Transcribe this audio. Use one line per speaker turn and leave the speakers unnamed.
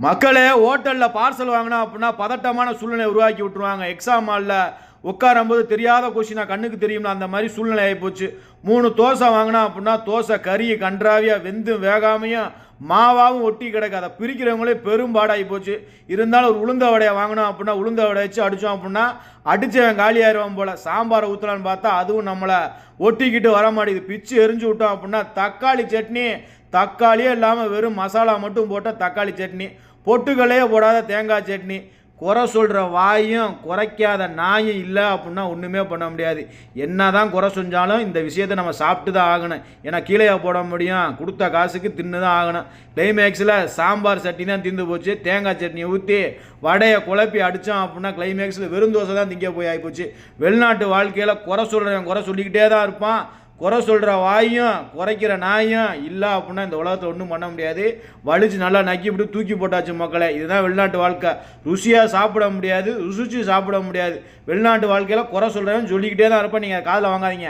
மக்களே ஹோட்டலில் பார்சல் வாங்கினா அப்படின்னா பதட்டமான சூழ்நிலை உருவாக்கி விட்டுருவாங்க. எக்ஸாம் ஹாலில் உட்காரும்போது தெரியாத கொஸ்டினா கண்ணுக்கு தெரியும்ல, அந்த மாதிரி சூழ்நிலை ஆகிப்போச்சு. 3 தோசை வாங்கினா அப்படின்னா தோசை கறி கன்றாவியாக வெந்தும் வேகாமையும் மாவாவும் ஒட்டி கிடக்கு. அதை பிரிக்கிறவங்களே பெரும்பாடாகி போச்சு. இருந்தாலும் ஒரு உளுந்த வடையை வாங்கினோம் அப்படின்னா உளுந்த வடை வச்சு அடித்தோம் அப்படின்னா அடித்தவன் காலியாயிருவான் போல். சாம்பாரை ஊற்றலான்னு பார்த்தா அதுவும் நம்மளை ஒட்டிக்கிட்டு வர மாட்டேங்குது. பிச்சு எரிஞ்சு விட்டோம் அப்படின்னா தக்காளி சட்னி, தக்காளியே இல்லாமல் வெறும் மசாலா மட்டும் போட்ட தக்காளி சட்னி, பொட்டுகளே போடாத தேங்காய் சட்னி. குறை சொல்கிற வாயும் குறைக்காத நாயும் இல்லை அப்படின்னா ஒன்றுமே பண்ண முடியாது. என்ன தான் குறை செஞ்சாலும் இந்த விஷயத்தை நம்ம சாப்பிட்டு தான் ஆகணும். ஏன்னா கீழே போட முடியும், கொடுத்த காசுக்கு தின்னு தான் ஆகணும். கிளைமேக்ஸில் சாம்பார் சட்னி தான் திந்து போச்சு. தேங்காய் சட்னியை ஊற்றி வடையை குழப்பி அடித்தோம் அப்படின்னா கிளைமேக்ஸில் வெறும் தோசை தான் திங்க போய் ஆகிப்போச்சு. வெளிநாட்டு வாழ்க்கையில் குறை சொல்கிறவன் குறை சொல்லிக்கிட்டே தான் இருப்பான். குறை சொல்கிற வாயும் குறைக்கிற நாயும் இல்லை அப்படின்னா இந்த உலகத்தில் ஒன்றும் பண்ண முடியாது. வலிச்சு நல்லா நக்கி விட்டு தூக்கி போட்டாச்சு மக்களை. இதுதான் வெளிநாட்டு வாழ்க்கை. ருசியாக சாப்பிட முடியாது, ருசிச்சு சாப்பிட முடியாது. வெளிநாட்டு வாழ்க்கையில் குறை சொல்கிறவன் சொல்லிக்கிட்டே தான் இருப்பேன். நீங்கள் காதில் வாங்காதீங்க.